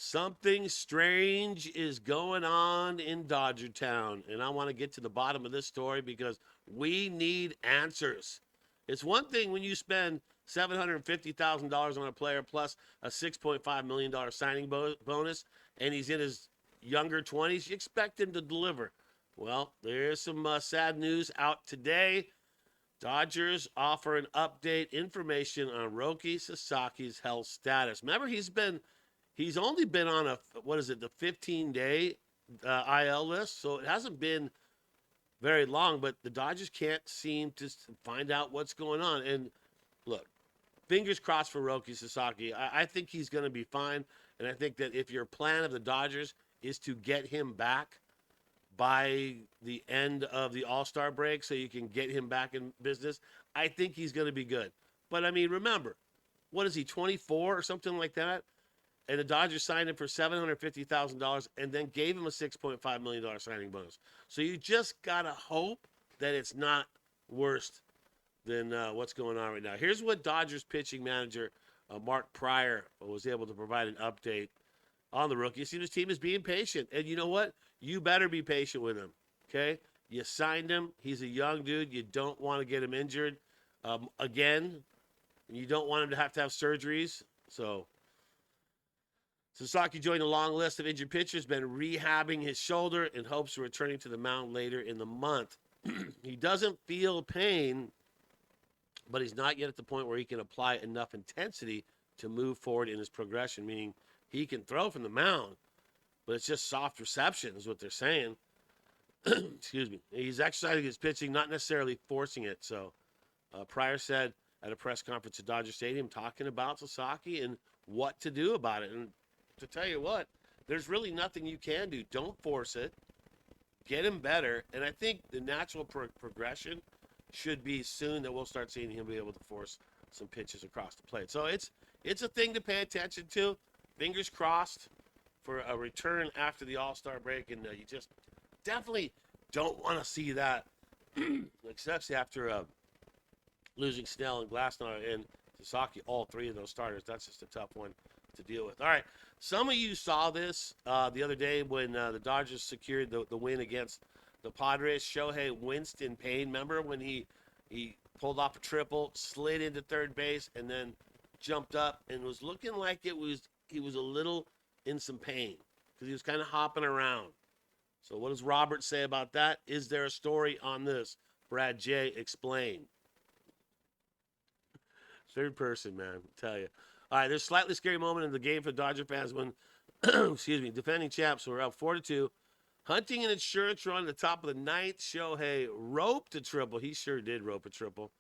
Something strange is going on in Dodger Town, and I want to get to the bottom of this story because we need answers. It's one thing when you spend $750,000 on a player plus a $6.5 million signing bonus, and he's in his younger 20s. You expect him to deliver. Well, there's some sad news out today. Dodgers offer an update information on Roki Sasaki's health status. Remember, he's only been on the 15-day IL list, so it hasn't been very long, but the Dodgers can't seem to find out what's going on. And look, fingers crossed for Roki Sasaki. I think he's going to be fine, and I think that if your plan of the Dodgers is to get him back by the end of the All-Star break so you can get him back in business, I think he's going to be good. But, I mean, remember, what is he, 24 or something like that? And the Dodgers signed him for $750,000 and then gave him a $6.5 million signing bonus. So you just got to hope that it's not worse than what's going on right now. Here's what Dodgers pitching manager Mark Pryor was able to provide an update on the rookie. See, his team is being patient. And you know what? You better be patient with him, okay? You signed him. He's a young dude. You don't want to get him injured again. You don't want him to have surgeries. So Sasaki joined a long list of injured pitchers, been rehabbing his shoulder in hopes of returning to the mound later in the month. He doesn't feel pain, but he's not yet at the point where he can apply enough intensity to move forward in his progression, meaning he can throw from the mound, but it's just soft reception is what they're saying. Excuse me. He's exercising his pitching, not necessarily forcing it. So Pryor said at a press conference at Dodger Stadium talking about Sasaki and what to do about it. And to tell you what, there's really nothing you can do. Don't force it. Get him better. And I think the natural progression should be soon that we'll start seeing him be able to force some pitches across the plate. So it's a thing to pay attention to. Fingers crossed for a return after the All-Star break. And you just definitely don't want to see that, especially after losing Snell and Glasnow and Sasaki, all three of those starters. That's just a tough one to deal with. All right, some of you saw this the other day when the Dodgers secured the win against the Padres. Shohei winced in pain. Remember when he pulled off a triple, slid into third base, and then jumped up and was looking like he was a little in some pain because he was kind of hopping around. So what does Robert say about that? Is there a story on this? Brad J. explain. Third person, man, I tell you. All right, there's a slightly scary moment in the game for Dodger fans when, excuse me, defending champs were up 4-2. Hunting an insurance run at the top of the ninth. Shohei roped a triple. He sure did rope a triple.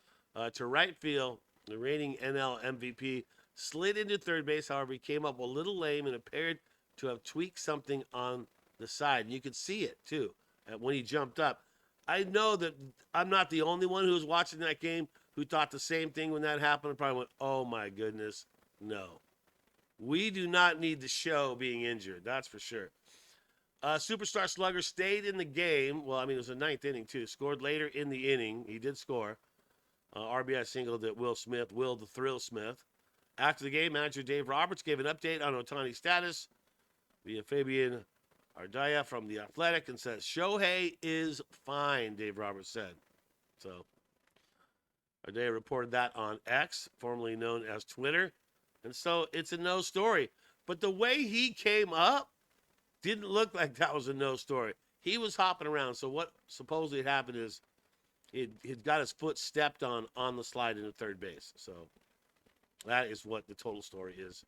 To right field, the reigning NL MVP slid into third base. However, he came up a little lame and appeared to have tweaked something on the side. And you could see it, too, when he jumped up. I know that I'm not the only one who was watching that game who thought the same thing when that happened and probably went, oh, my goodness, no. We do not need the show being injured, that's for sure. Superstar slugger stayed in the game. Well, I mean, it was the ninth inning, too. Scored later in the inning. He did score. RBI single to Will the Thrill Smith. After the game, manager Dave Roberts gave an update on Ohtani's status via Fabian Ardaya from The Athletic and says, Shohei is fine, Dave Roberts said. So Ardaya reported that on X, formerly known as Twitter. And so it's a no story. But the way he came up didn't look like that was a no story. He was hopping around. So what supposedly happened is he'd got his foot stepped on the slide into third base. So that is what the total story is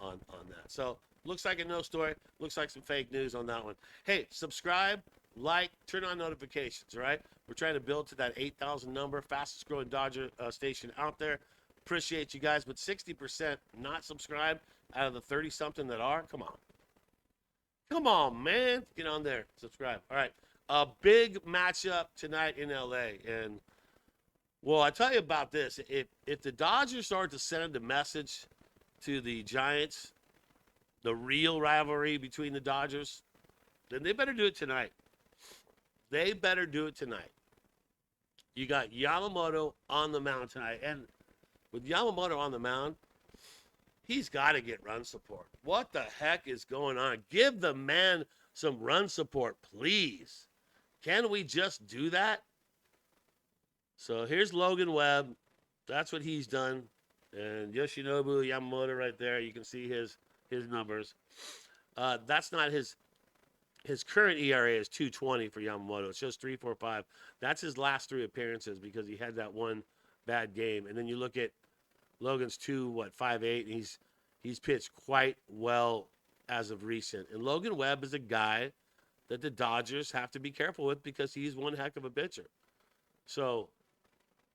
on that. So looks like a no story. Looks like some fake news on that one. Hey, subscribe, like, turn on notifications, all right? We're trying to build to that 8,000 number, fastest growing Dodger station out there. Appreciate you guys, but 60% not subscribed out of the 30-something that are. Come on. Come on, man. Get on there. Subscribe. All right. A big matchup tonight in L.A. And, well, I tell you about this. If the Dodgers start to send a message to the Giants, the real rivalry between the Dodgers, then they better do it tonight. They better do it tonight. You got Yamamoto on the mound tonight. And with Yamamoto on the mound, He's got to get run support. What the heck is going on? Give the man some run support, please. Can we just do that? So here's Logan Webb. That's what he's done. And Yoshinobu Yamamoto right there. You can see his numbers. That's not his current ERA is 2.20 for Yamamoto. It shows 3.45. That's his last 3 appearances because he had that one bad game. And then you look at Logan's 2.58, and he's pitched quite well as of recent. And Logan Webb is a guy that the Dodgers have to be careful with because he's one heck of a pitcher. So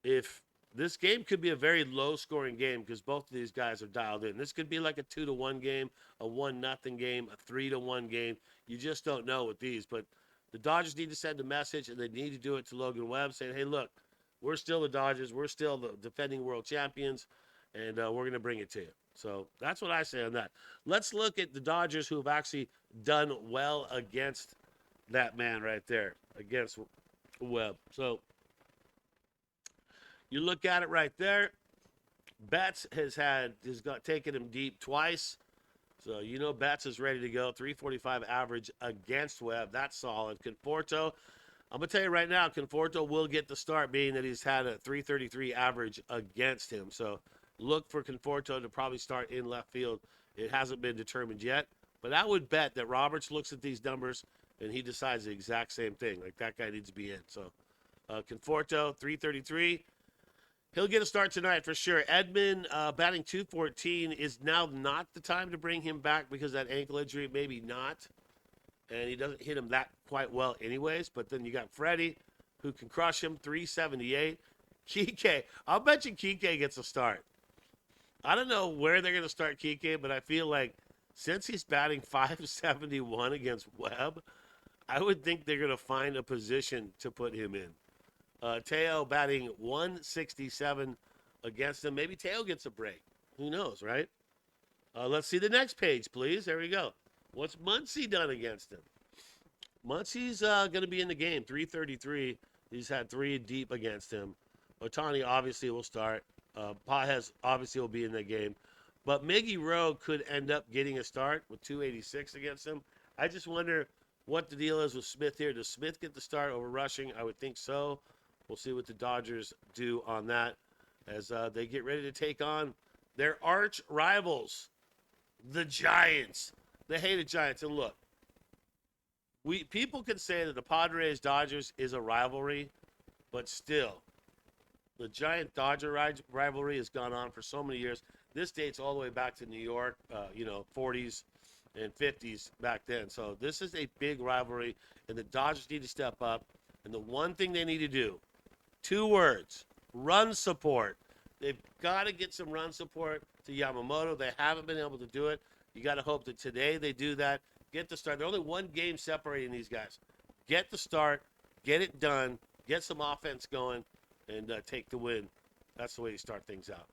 if this game could be a very low-scoring game because both of these guys are dialed in. This could be like a 2-1 game, a 1-0 game, a 3-1 game. You just don't know with these. But the Dodgers need to send a message, and they need to do it to Logan Webb, saying, hey, look, we're still the Dodgers. We're still the defending world champions, and we're going to bring it to you. So that's what I say on that. Let's look at the Dodgers who have actually done well against that man right there, against Webb. So you look at it right there. Betts has taken him deep twice. So you know Betts is ready to go. 345 average against Webb. That's solid. Conforto, I'm going to tell you right now, Conforto will get the start being that he's had a 333 average against him. So look for Conforto to probably start in left field. It hasn't been determined yet. But I would bet that Roberts looks at these numbers and he decides the exact same thing. Like that guy needs to be in. So Conforto, 333. He'll get a start tonight for sure. Edman batting 214 is now not the time to bring him back because that ankle injury, maybe not. And he doesn't hit him that quite well anyways. But then you got Freddie, who can crush him, 378. Kike, I'll bet you Kike gets a start. I don't know where they're going to start Kike, but I feel like since he's batting 571 against Webb, I would think they're going to find a position to put him in. Teo batting 167 against him. Maybe Teo gets a break. Who knows, right? Let's see the next page, please. There we go. What's Muncy done against him? Muncy's going to be in the game, 333. He's had 3 deep against him. Ohtani obviously will start. Pajes obviously will be in the game. But Miggy Rowe could end up getting a start with 286 against him. I just wonder what the deal is with Smith here. Does Smith get the start over Rushing? I would think so. We'll see what the Dodgers do on that as they get ready to take on their arch rivals, the Giants. The hated Giants. And look, people can say that the Padres-Dodgers is a rivalry, but still, the Giant-Dodger rivalry has gone on for so many years. This dates all the way back to New York, 40s and 50s back then. So this is a big rivalry, and the Dodgers need to step up. And the one thing they need to do, 2 words, run support. They've got to get some run support to Yamamoto. They haven't been able to do it. You got to hope that today they do that. Get the start. There's only 1 game separating these guys. Get the start. Get it done. Get some offense going, and take the win. That's the way you start things out.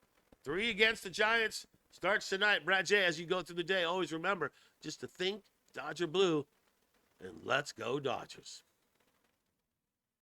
3 against the Giants. Starts tonight. Brad J, as you go through the day, always remember just to think Dodger blue, and let's go Dodgers.